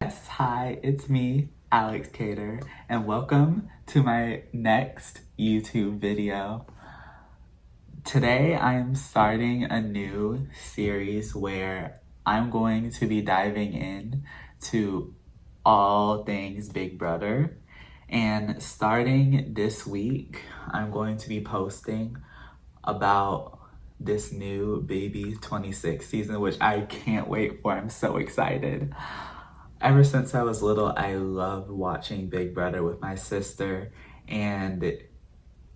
Yes, hi, it's me, Alex Cater, and welcome to my next YouTube video. Today I am starting a new series where I'm going to be diving in to all things Big Brother. And starting this week, I'm going to be posting about this new Baby 26 season, which I can't wait for. I'm so excited. Ever since I was little, I loved watching Big Brother with my sister, and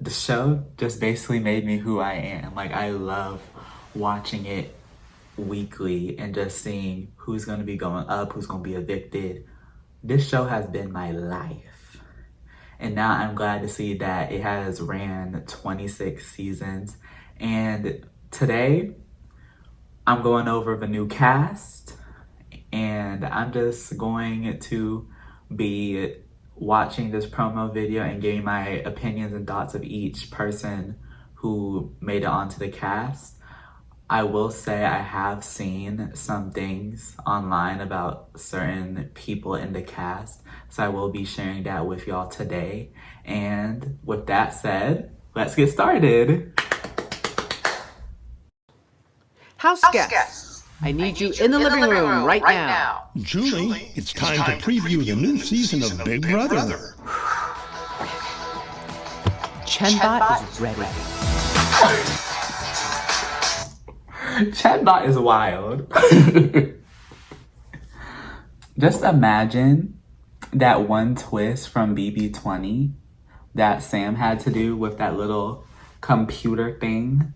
the show just basically made me who I am. Like, I love watching it weekly and just seeing who's gonna be going up, who's gonna be evicted. This show has been my life. And now I'm glad to see that it has ran 26 seasons. And today, I'm going over the new cast, and I'm just going to be watching this promo video and giving my opinions and thoughts of each person who made it onto the cast. I will say I have seen some things online about certain people in the cast, so I will be sharing that with y'all today. And with that said, let's get started. House guests, I need you in the living room right now. Julie, it's time to preview the new season of Big Brother. Chenbot is ready. Chatbot is wild. Just imagine that one twist from BB20 that Sam had to do with that little computer thing.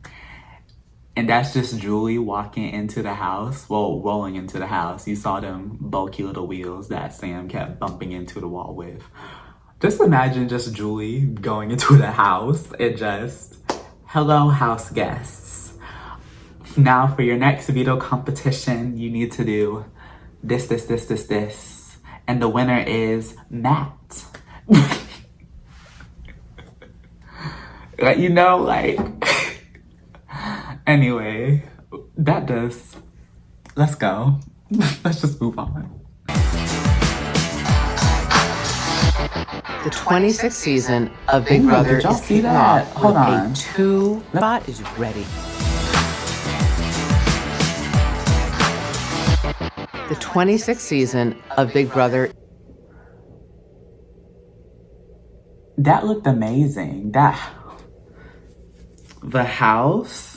And that's just Julie walking into the house, well, rolling into the house. You saw them bulky little wheels that Sam kept bumping into the wall with. Just imagine just Julie going into the house and just, hello, house guests. Now for your next veto competition, you need to do this. And the winner is Matt. Like, you know, like... Anyway, let's go. Let's just move on. The 26th season of Big Brother did y'all is see kicking that? off Hold with on. a two-bot is ready. The 26th season of Big Brother. That looked amazing. The house,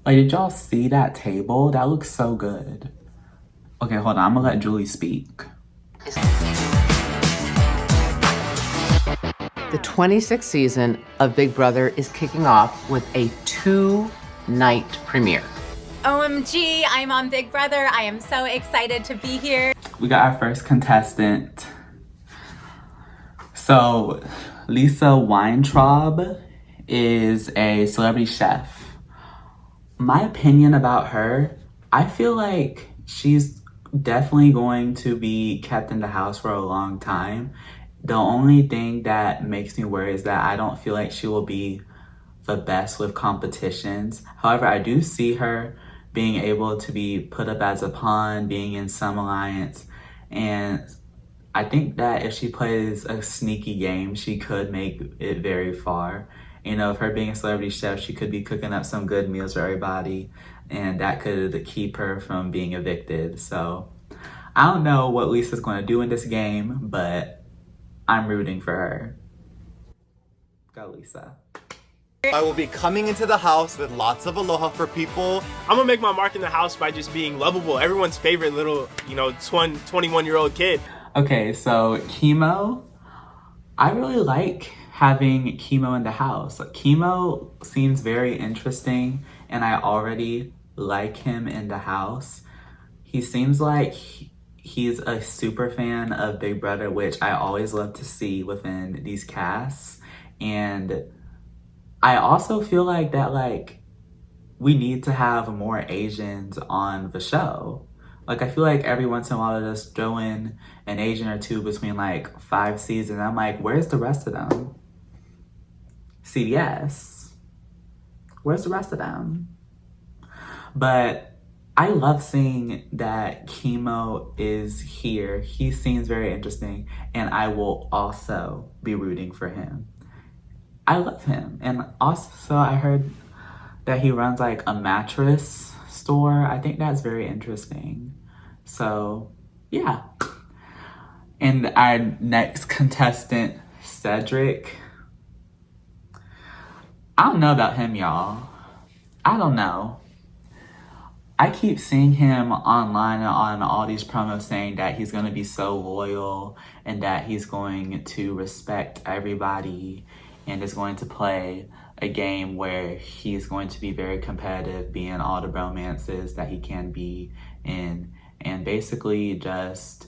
like, did y'all see that table? That looks so good. Okay, hold on, I'm gonna let Julie speak. The 26th season of Big Brother is kicking off with a two-night premiere. OMG, I'm on Big Brother. I am so excited to be here. We got our first contestant. So, Lisa Weintraub is a celebrity chef. My opinion about her, I feel like she's definitely going to be kept in the house for a long time. The only thing that makes me worry is that I don't feel like she will be the best with competitions. However, I do see her being able to be put up as a pawn, being in some alliance, and I think that if she plays a sneaky game, she could make it very far. You know, if her being a celebrity chef, she could be cooking up some good meals for everybody, and that could keep her from being evicted. So I don't know what Lisa's going to do in this game, but I'm rooting for her. Go, Lisa. I will be coming into the house with lots of aloha for people. I'm gonna make my mark in the house by just being lovable. Everyone's favorite little, 21-year-old kid. Okay, so Chemo, I really like having Chemo in the house. Like, Chemo seems very interesting, and I already like him in the house. He seems like he's a super fan of Big Brother, which I always love to see within these casts. And I also feel like that, like, we need to have more Asians on the show. Like, I feel like every once in a while they just throw in an Asian or two between, like, 5 seasons. I'm like, where's the rest of them? CBS. Where's the rest of them? But I love seeing that Chemo is here. He seems very interesting, and I will also be rooting for him. I love him. And also, I heard that he runs like a mattress store. I think that's very interesting. So, yeah. And our next contestant, Cedric. I don't know about him, y'all. I don't know. I keep seeing him online and on all these promos saying that he's going to be so loyal and that he's going to respect everybody and is going to play a game where he's going to be very competitive, be in all the romances that he can be in, and basically just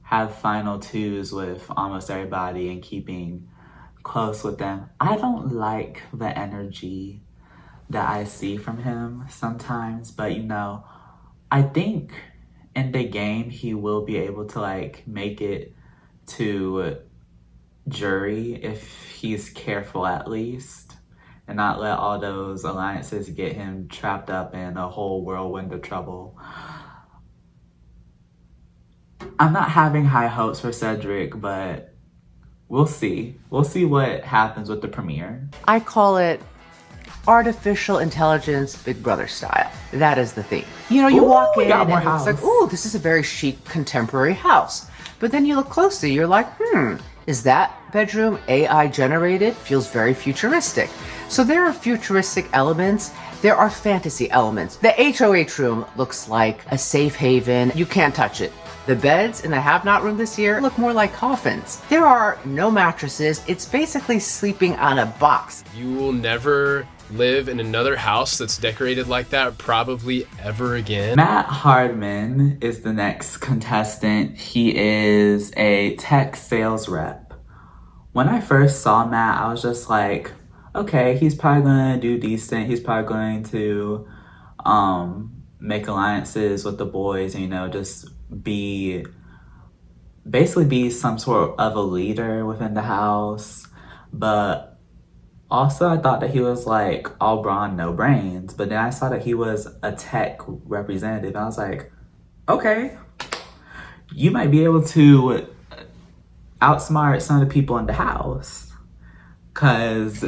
have final twos with almost everybody and keeping close with them. I don't like the energy that I see from him sometimes, but you know, I think in the game he will be able to like make it to jury if he's careful at least, and not let all those alliances get him trapped up in a whole whirlwind of trouble. I'm not having high hopes for Cedric, but we'll see. We'll see what happens with the premiere. I call it artificial intelligence Big Brother style. That is the theme. You know, you walk in and it's like, ooh, this is a very chic contemporary house. But then you look closely, you're like, is that bedroom AI generated? Feels very futuristic. So there are futuristic elements. There are fantasy elements. The HOH room looks like a safe haven. You can't touch it. The beds in the have-not room this year look more like coffins. There are no mattresses. It's basically sleeping on a box. You will never live in another house that's decorated like that probably ever again. Matt Hardman is the next contestant. He is a tech sales rep. When I first saw Matt, I was just like, okay, he's probably gonna do decent. He's probably going to make alliances with the boys and, you know, just basically be some sort of a leader within the house. But also I thought that he was like all brawn, no brains. But then I saw that he was a tech representative. I was like, okay, you might be able to outsmart some of the people in the house. Cause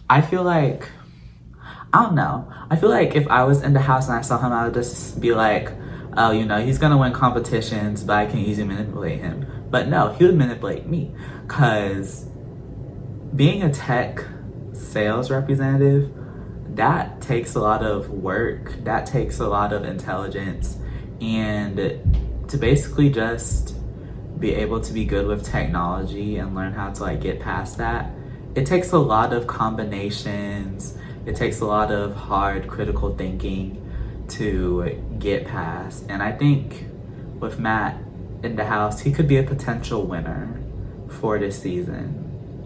I feel like, I don't know. I feel like if I was in the house and I saw him, I would just be like, oh, you know, he's gonna win competitions, but I can easily manipulate him. But no, he would manipulate me. Cause being a tech sales representative, that takes a lot of work. That takes a lot of intelligence. And to basically just be able to be good with technology and learn how to like get past that, it takes a lot of combinations. It takes a lot of hard critical thinking to get past. And I think with Matt in the house, he could be a potential winner for this season.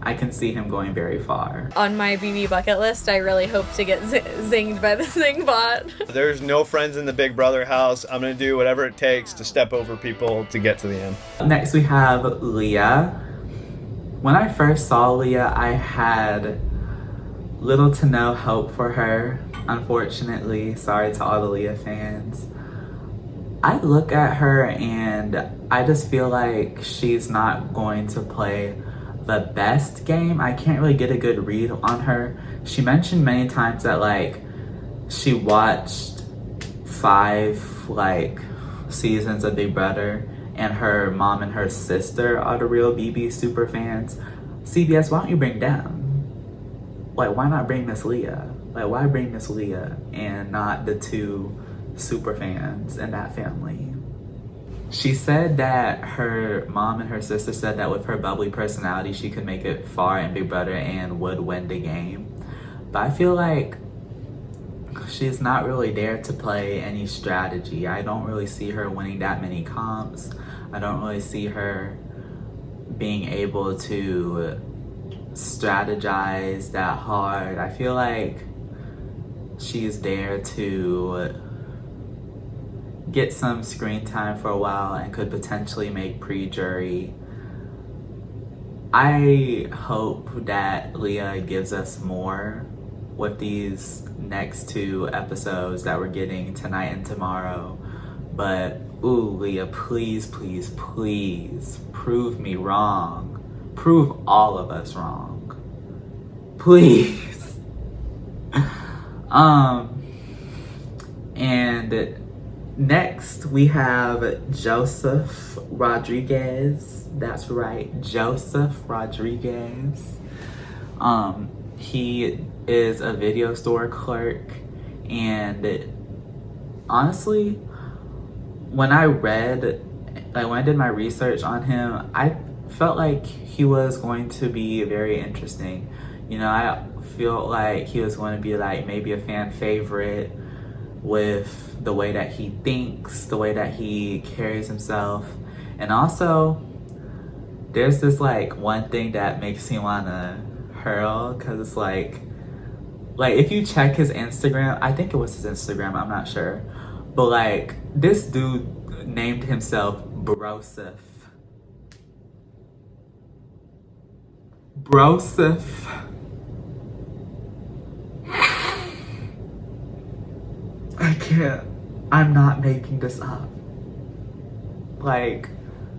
I can see him going very far. On my BB bucket list, I really hope to get zinged by the Zing bot. There's no friends in the Big Brother house. I'm gonna do whatever it takes to step over people to get to the end. Next we have Leah. When I first saw Leah, I had little to no hope for her, unfortunately. Sorry to all the Leah fans. I look at her and I just feel like she's not going to play the best game. I can't really get a good read on her. She mentioned many times that like she watched 5 like seasons of Big Brother and her mom and her sister are the real BB super fans. CBS, why don't you bring them? Like, why not bring Miss Leah? Like, why bring Miss Leah and not the 2 super fans in that family? She said that her mom and her sister said that with her bubbly personality, she could make it far in Big Brother and would win the game. But I feel like she's not really there to play any strategy. I don't really see her winning that many comps. I don't really see her being able to strategize that hard. I feel like she's there to get some screen time for a while and could potentially make pre-jury. I hope that Leah gives us more with these next 2 episodes that we're getting tonight and tomorrow. But ooh, Leah, please, please, please prove me wrong. Prove all of us wrong. Please. And next we have Joseph Rodriguez. That's right, Joseph Rodriguez. He is a video store clerk, and honestly, when I did my research on him, I felt like he was going to be very interesting. You know, I feel like he was going to be like maybe a fan favorite with the way that he thinks, the way that he carries himself. And also, there's this like one thing that makes me wanna hurl, cause it's like if you check his Instagram, I think it was his Instagram, I'm not sure. But like, this dude named himself Broseph. Broseph. I can't. I'm not making this up. Like,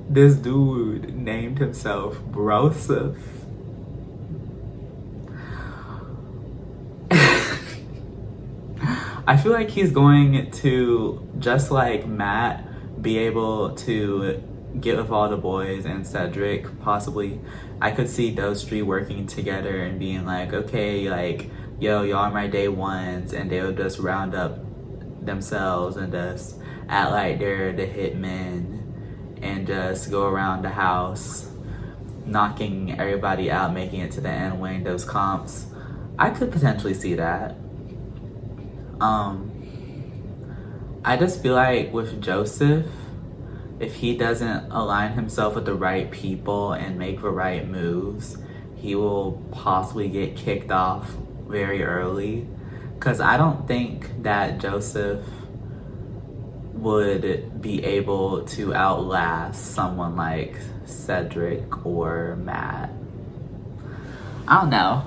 this dude named himself Broseph. I feel like he's going to, just like Matt, be able to get with all the boys and Cedric, possibly. I could see those 3 working together and being like, okay, like, yo, y'all are my day ones, and they'll just round up themselves and just act like they're the hitmen and just go around the house knocking everybody out, making it to the end, winning those comps. I could potentially see that. I just feel like with Joseph, if he doesn't align himself with the right people and make the right moves, he will possibly get kicked off very early. Because I don't think that Joseph would be able to outlast someone like Cedric or Matt. I don't know.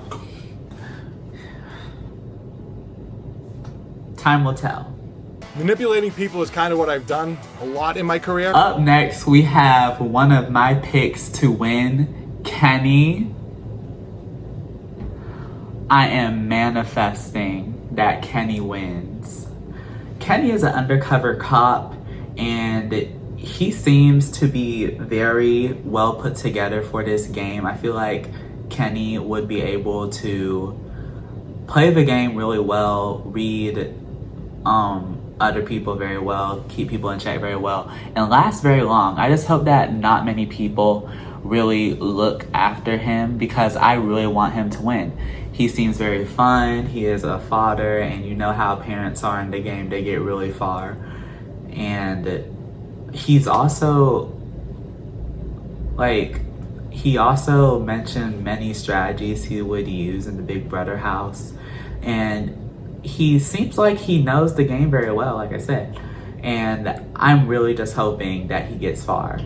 Time will tell. Manipulating people is kind of what I've done a lot in my career. Up next, we have one of my picks to win, Kenny. I am manifesting that Kenny wins. Kenny is an undercover cop, and he seems to be very well put together for this game. I feel like Kenny would be able to play the game really well, read other people very well, keep people in check very well, and last very long. I just hope that not many people really look after him, because I really want him to win. He seems very fun, he is a father, and you know how parents are in the game, they get really far. And he's also, like, he also mentioned many strategies he would use in the Big Brother house, and he seems like he knows the game very well, like I said, and I'm really just hoping that he gets far.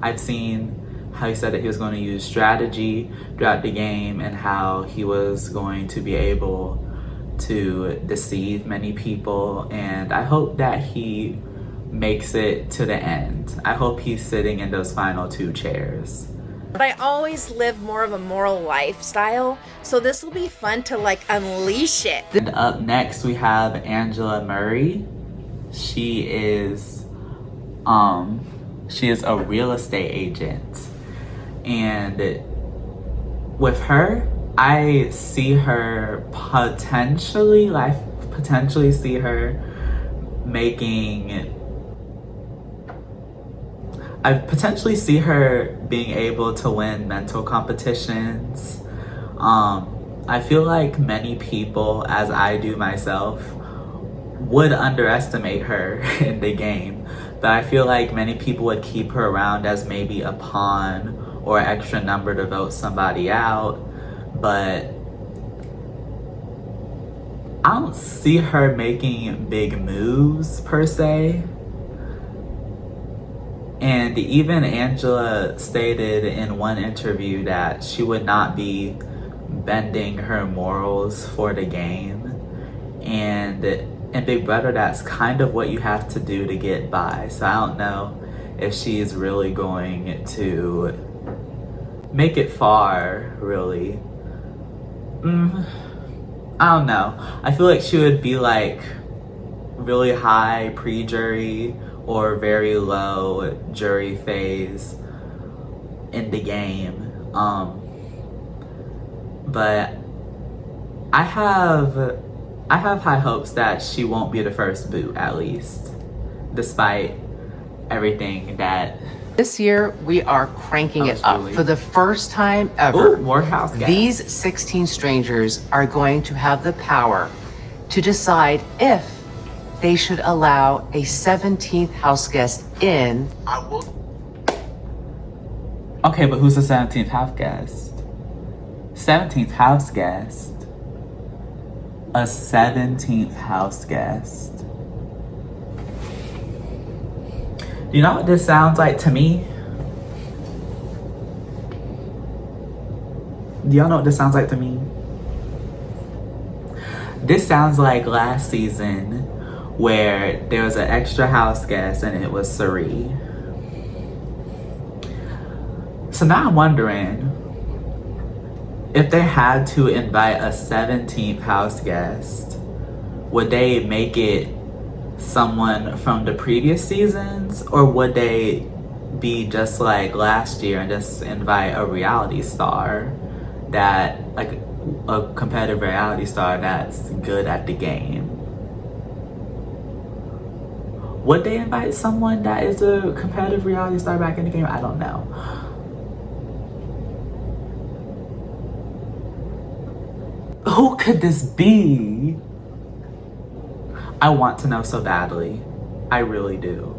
I've seen how he said that he was going to use strategy throughout the game and how he was going to be able to deceive many people, and I hope that he makes it to the end. I hope he's sitting in those final 2 chairs. But I always live more of a moral lifestyle, so this will be fun to like unleash it. And up next we have Angela Murray. She is a real estate agent, and with her, I see her potentially see her making. I potentially see her being able to win mental competitions. I feel like many people, as I do myself, would underestimate her in the game. But I feel like many people would keep her around as maybe a pawn or an extra number to vote somebody out. But I don't see her making big moves per se. And even Angela stated in one interview that she would not be bending her morals for the game. And in Big Brother, that's kind of what you have to do to get by. So I don't know if she's really going to make it far, really. I don't know. I feel like she would be like really high pre-jury or very low jury phase in the game. But I have high hopes that she won't be the first boot, at least, despite everything that. This year, we are cranking it up. For the first time ever, more house guests. These 16 strangers are going to have the power to decide if they should allow a 17th house guest in. Okay, but who's the 17th house guest? 17th house guest? A 17th house guest? Do you know what this sounds like to me? Do y'all know what this sounds like to me? This sounds like last season where there was an extra house guest and it was Cirie. So now I'm wondering if they had to invite a 17th house guest, would they make it someone from the previous seasons, or would they be just like last year and just invite a reality star that, like a competitive reality star that's good at the game? Would they invite someone that is a competitive reality star back in the game? I don't know. Who could this be? I want to know so badly. I really do.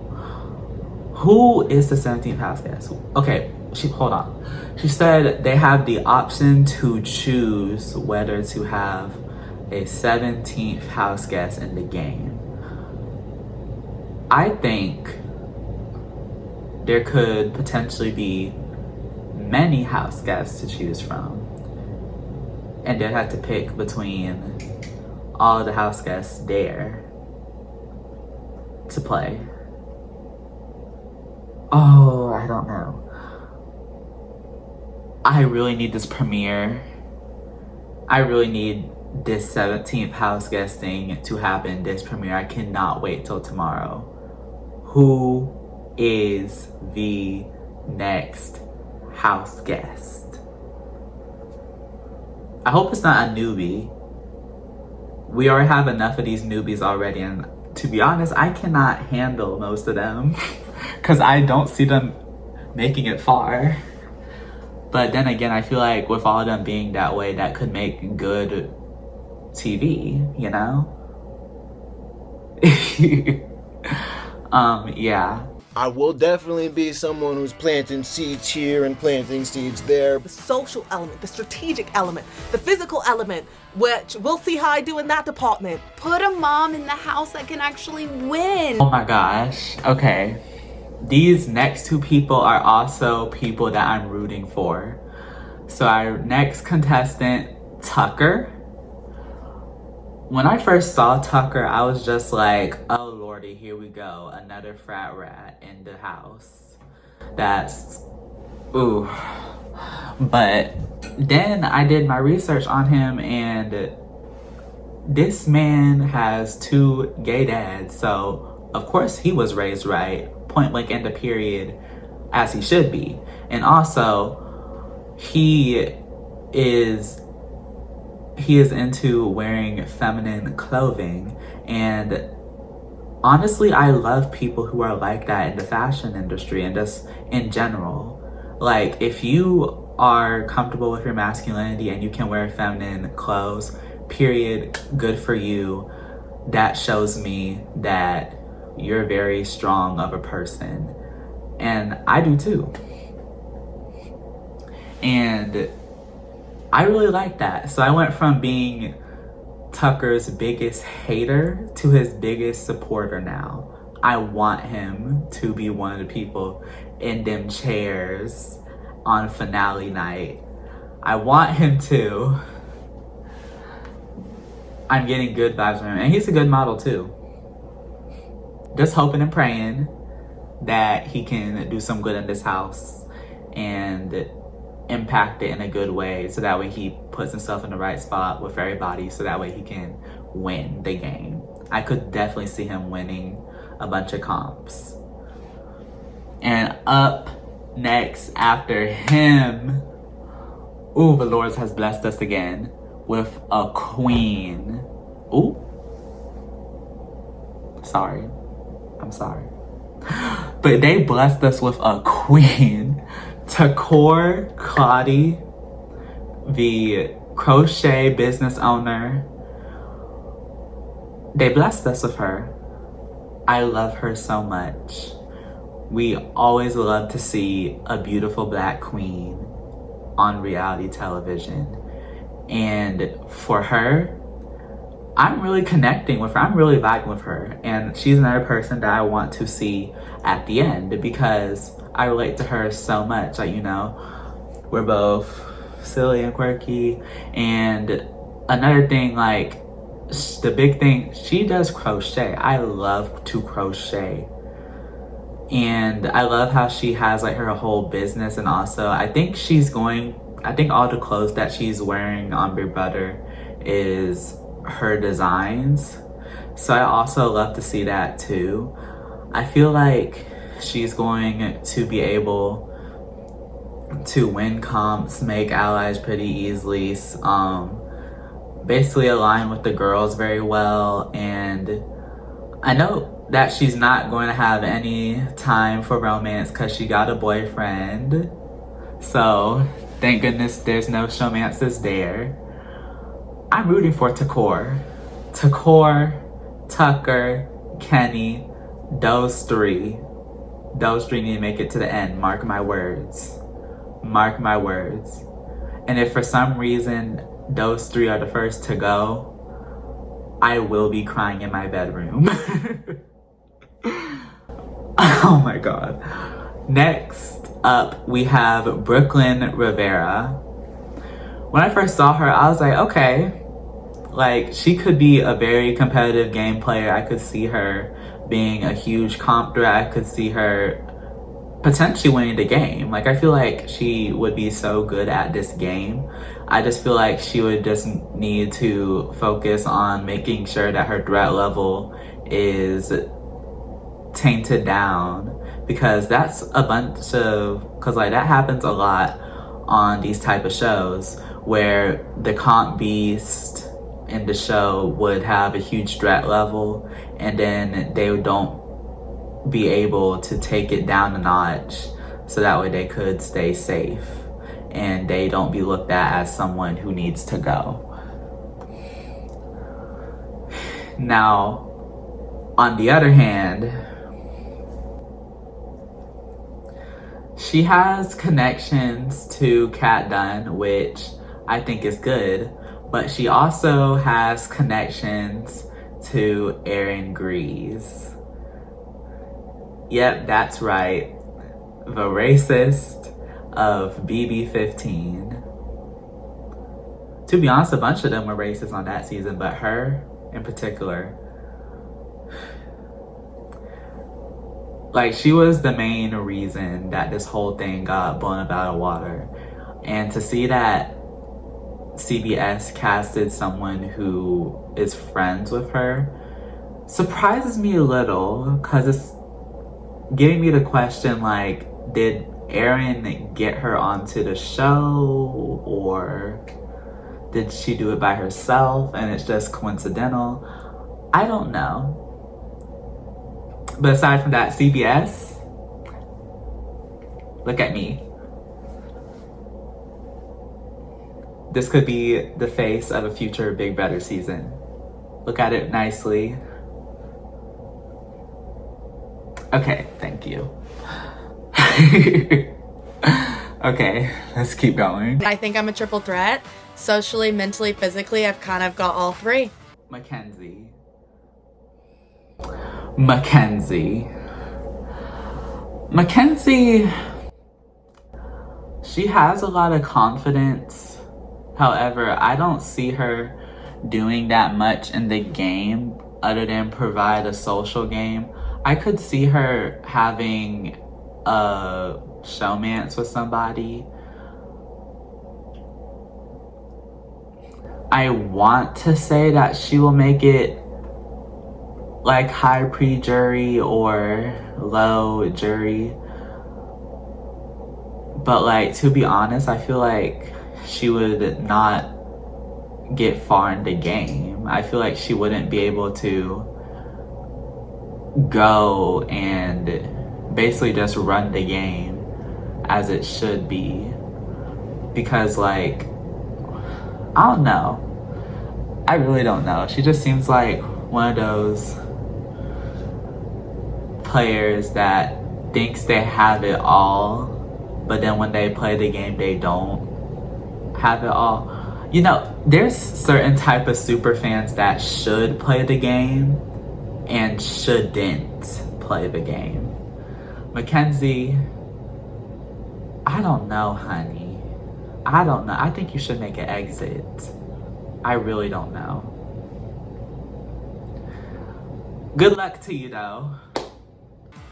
Who is the 17th house guest? Okay, hold on. She said they have the option to choose whether to have a 17th house guest in the game. I think there could potentially be many house guests to choose from. And they'd have to pick between all the house guests there to play. Oh, I don't know. I really need this premiere. I really need this 17th house guesting to happen this premiere. I cannot wait till tomorrow. Who is the next house guest? I hope it's not a newbie. We already have enough of these newbies already, and to be honest, I cannot handle most of them because I don't see them making it far. But then again, I feel like with all of them being that way, that could make good TV, you know? Yeah. I will definitely be someone who's planting seeds here and planting seeds there. The social element, the strategic element, the physical element, which we'll see how I do in that department. Put a mom in the house that can actually win. Oh my gosh. Okay. These next two people are also people that I'm rooting for. So our next contestant, Tucker. When I first saw Tucker, I was just like, oh lordy, here we go. Another frat rat in the house. That's, ooh. But then I did my research on him, and this man has 2 gay dads. So of course he was raised right, point blank end of period, as he should be. And also he is into wearing feminine clothing, and honestly, I love people who are like that in the fashion industry and just in general. Like, if you are comfortable with your masculinity and you can wear feminine clothes, period, good for you. That shows me that you're very strong of a person, and I do too. And I really like that. So I went from being Tucker's biggest hater to his biggest supporter now. I want him to be one of the people in them chairs on finale night. I want him to. I'm getting good vibes from him. And he's a good model too. Just hoping and praying that he can do some good in this house and impact it in a good way, so that way he puts himself in the right spot with everybody, so that way he can win the game. I could definitely see him winning a bunch of comps. And up next after him, ooh, the Lord has blessed us again with a queen. Ooh. Sorry. I'm sorry. But they blessed us with a queen. Takor Claudy, the crochet business owner. They blessed us with her. I love her so much. We always love to see a beautiful black queen on reality television. And for her, I'm really connecting with her. I'm really vibing with her. And she's another person that I want to see at the end, because I relate to her so much. Like, you know, we're both silly and quirky. And another thing, like, the big thing, she does crochet. I love to crochet. And I love how she has like her whole business. And also I think all the clothes that she's wearing on Big Brother is her designs. So I also love to see that too. I feel like she's going to be able to win comps, make allies pretty easily, basically align with the girls very well. And I know that she's not going to have any time for romance because she got a boyfriend. So thank goodness there's no showmances there. I'm rooting for Takor. Tucker, Kenny, those three need to make it to the end. Mark my words. Mark my words. And if for some reason those three are the first to go, I will be crying in my bedroom. Oh my God. Next up, we have Brooklyn Rivera. When I first saw her, I was like, okay, like she could be a very competitive game player. I could see her being a huge comp threat. I could see her potentially winning the game. Like, I feel like she would be so good at this game. I just feel like she would just need to focus on making sure that her threat level is tainted down, because that's a bunch of, because like that happens a lot on these type of shows where the comp beast in the show would have a huge threat level and then they don't be able to take it down a notch, so that way they could stay safe and they don't be looked at as someone who needs to go. Now, on the other hand, she has connections to Kat Dunn, which I think is good, but she also has connections to Aaron Grease. Yep, that's right. The racist of BB15. To be honest, a bunch of them were racist on that season, but her in particular, like, she was the main reason that this whole thing got blown up out of water. And to see that CBS casted someone who is friends with her surprises me a little, because it's getting me to question, like, did Aaron get her onto the show, or did she do it by herself and it's just coincidental? I don't know. But aside from that, CBS, look at me. This could be the face of a future Big Brother season. Look at it nicely. Okay, thank you. Okay, let's keep going. I think I'm a triple threat. Socially, mentally, physically, I've kind of got all three. Mackenzie. she has a lot of confidence. However, I don't see her doing that much in the game other than provide a social game. I could see her having a showmance with somebody. I want to say that she will make it like high pre-jury or low jury. But like, to be honest, I feel like she would not get far in the game. I feel like she wouldn't be able to go and basically just run the game as it should be. Because like, I don't know. I really don't know. She just seems like one of those players that thinks they have it all, but then when they play the game, they don't have it all. You know, there's certain type of super fans that should play the game and shouldn't play the game. Mackenzie, I don't know, honey. I don't know. I think you should make an exit. I really don't know. Good luck to you, though.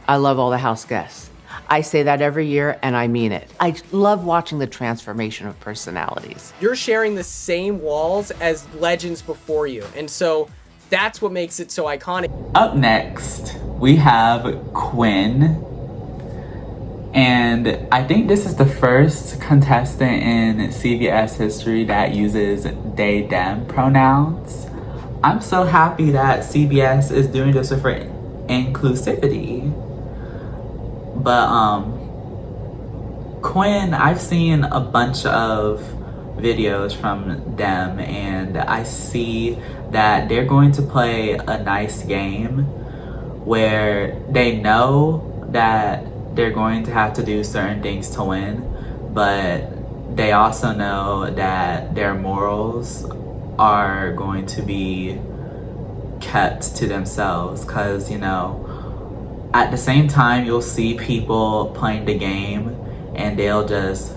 I love all the house guests. I say that every year, and I mean it. I love watching the transformation of personalities. You're sharing the same walls as legends before you, and so that's what makes it so iconic. Up next, we have Quinn. And I think this is the first contestant in CBS history that uses they, them pronouns. I'm so happy that CBS is doing this with her inclusivity. But Quinn, I've seen a bunch of videos from them, and I see that they're going to play a nice game where they know that they're going to have to do certain things to win, but they also know that their morals are going to be kept to themselves, because, you know, at the same time, you'll see people playing the game and they'll just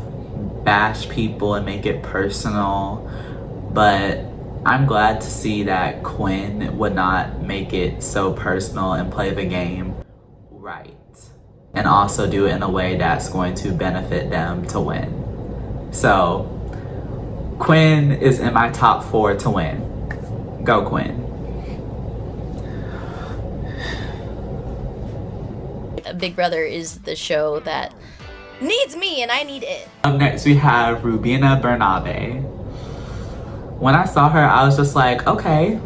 bash people and make it personal, but I'm glad to see that Quinn would not make it so personal and play the game right, and also do it in a way that's going to benefit them to win. So Quinn is in my top 4 to win. Go Quinn. Big Brother is the show that needs me and I need it. Up next we have Rubina Bernabe. When I saw her, I was just like, okay.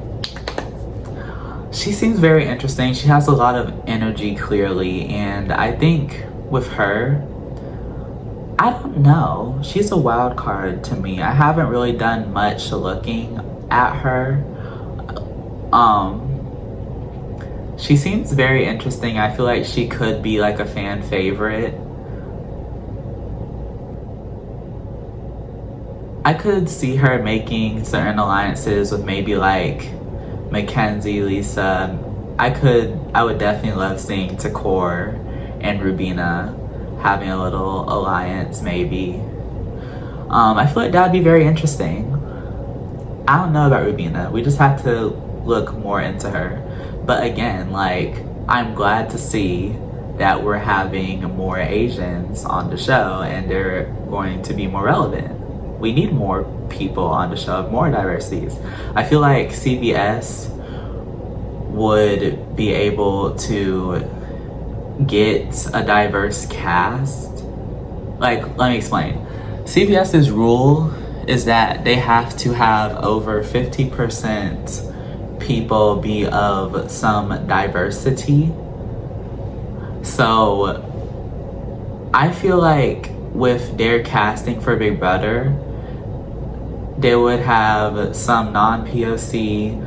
She seems very interesting. She has a lot of energy, clearly, and I think with her, I don't know. She's a wild card to me. I haven't really done much looking at her. She seems very interesting. I feel like she could be like a fan favorite. I could see her making certain alliances with maybe like Mackenzie, Lisa. I would definitely love seeing Takor and Rubina having a little alliance maybe. I feel like that would be very interesting. I don't know about Rubina. We just have to look more into her. But again, like, I'm glad to see that we're having more Asians on the show and they're going to be more relevant. We need more people on the show, more diversities. I feel like CBS would be able to get a diverse cast. Like, let me explain. CBS's rule is that they have to have over 50% people be of some diversity. So I feel like with their casting for Big Brother, they would have some non-POC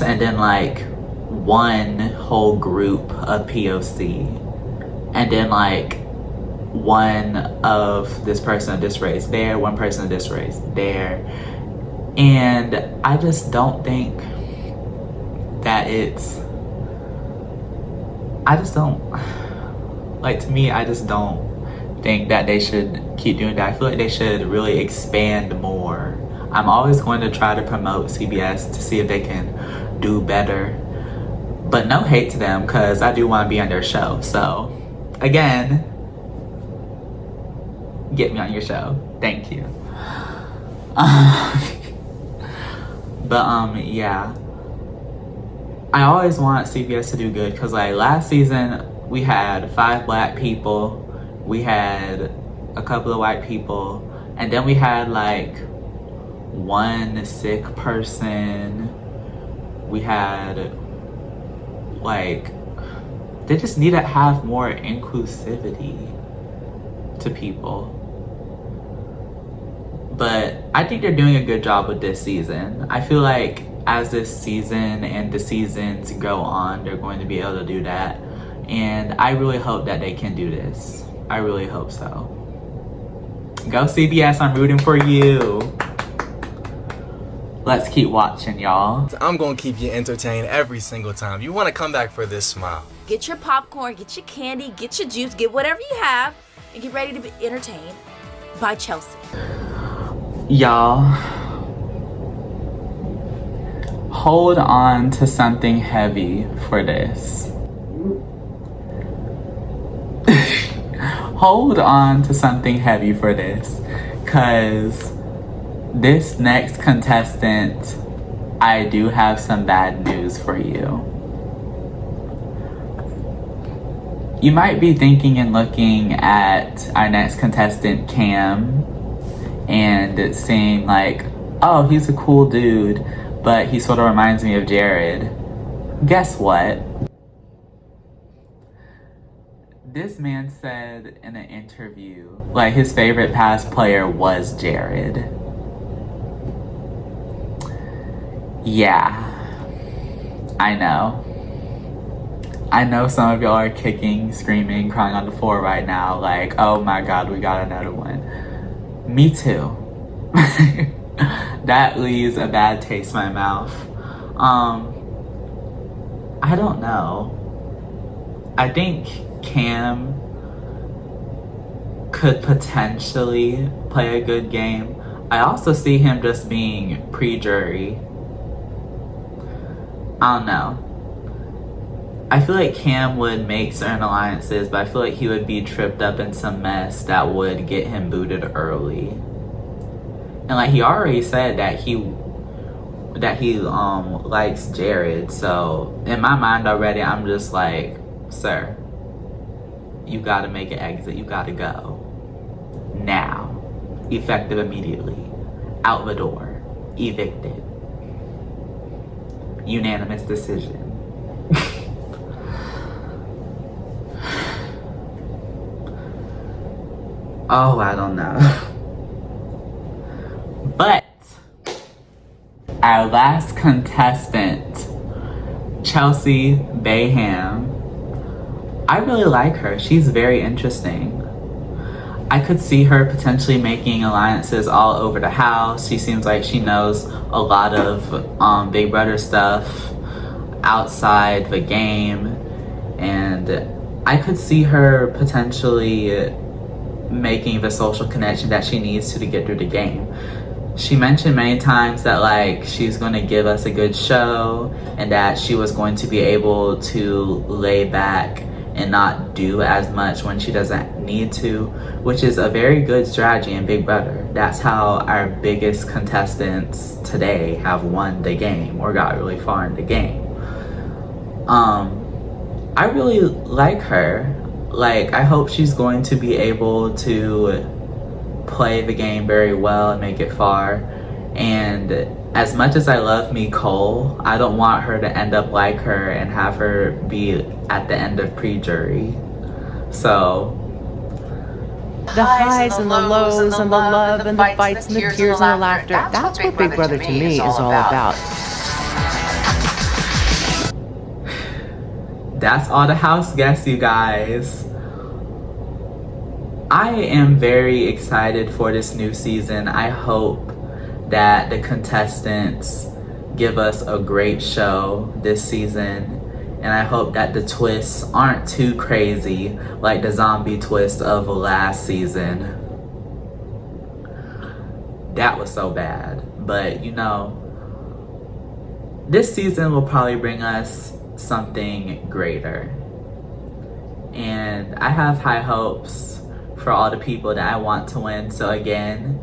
and then like one whole group of POC, and then like one of this person of this race there, one person of this race there. And I just don't think that to me, I just don't think that they should keep doing that. I feel like they should really expand more. I'm always going to try to promote CBS to see if they can do better. But no hate to them, because I do want to be on their show. So, again, get me on your show. Thank you. Yeah. I always want CBS to do good, because like last season we had 5 black people, we had a couple of white people, and then we had like 1 sick person. We had like, they just need to have more inclusivity to people. But I think they're doing a good job with this season. I feel like as this season and the seasons go on, they're going to be able to do that. And I really hope that they can do this. I really hope so. Go CBS, I'm rooting for you. Let's keep watching, y'all. I'm gonna keep you entertained every single time. You wanna come back for this smile. Get your popcorn, get your candy, get your juice, get whatever you have, and get ready to be entertained by Chelsea. Y'all, hold on to something heavy for this. Hold on to something heavy for this, cause this next contestant, I do have some bad news for you. You might be thinking and looking at our next contestant, Cam, and seeing like, oh, he's a cool dude, but he sort of reminds me of Jared. Guess what? This man said in an interview, like, his favorite past player was Jared. Yeah, I know. I know some of y'all are kicking, screaming, crying on the floor right now, like, oh my God, we got another one. Me too. That leaves a bad taste in my mouth. I don't know. I think Cam could potentially play a good game. I also see him just being pre-jury. I don't know. I feel like Cam would make certain alliances, but I feel like he would be tripped up in some mess that would get him booted early. And like, he already said that he likes Jared, so in my mind already, I'm just like, sir, you gotta make an exit, you gotta go. Now. Effective immediately. Out the door. Evicted. Unanimous decision. Oh, I don't know. But our last contestant, Chelsea Bayham, I really like her. She's very interesting. I could see her potentially making alliances all over the house. She seems like she knows a lot of Big Brother stuff outside the game. And I could see her potentially making the social connection that she needs to get through the game. She mentioned many times that like she's going to give us a good show and that she was going to be able to lay back and not do as much when she doesn't need to, which is a very good strategy in Big Brother. That's how our biggest contestants today have won the game or got really far in the game. I really like her. Like, I hope she's going to be able to play the game very well and make it far. And as much as I love Nicole, I don't want her to end up like her and have her be at the end of pre-jury. So the highs and the lows and the love and the fights and the tears and the laughter, that's what Big Brother to me is all about. That's all the house guests, you guys. I am very excited for this new season. I hope that the contestants give us a great show this season And I hope that the twists aren't too crazy like the zombie twist of last season. That was so bad. But you know, this season will probably bring us something greater. And I have high hopes for all the people that I want to win. So again,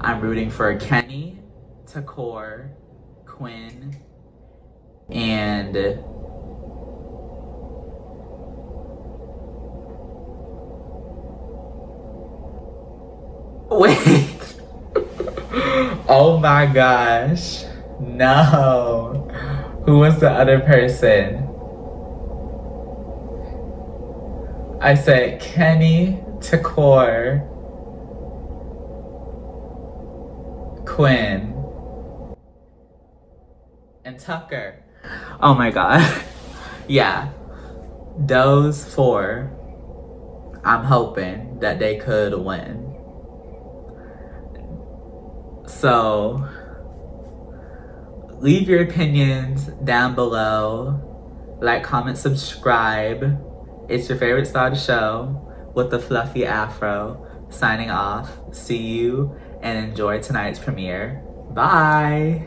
I'm rooting for Kenny, Takor, Quinn, and wait. Oh my gosh. No. Who was the other person? I said Kenny, Takor, Quinn, and Tucker. Oh my god. Yeah. Those four, I'm hoping that they could win. So, leave your opinions down below. Like, comment, subscribe. It's your favorite star of the show with the fluffy afro. Signing off. See you and enjoy tonight's premiere. Bye!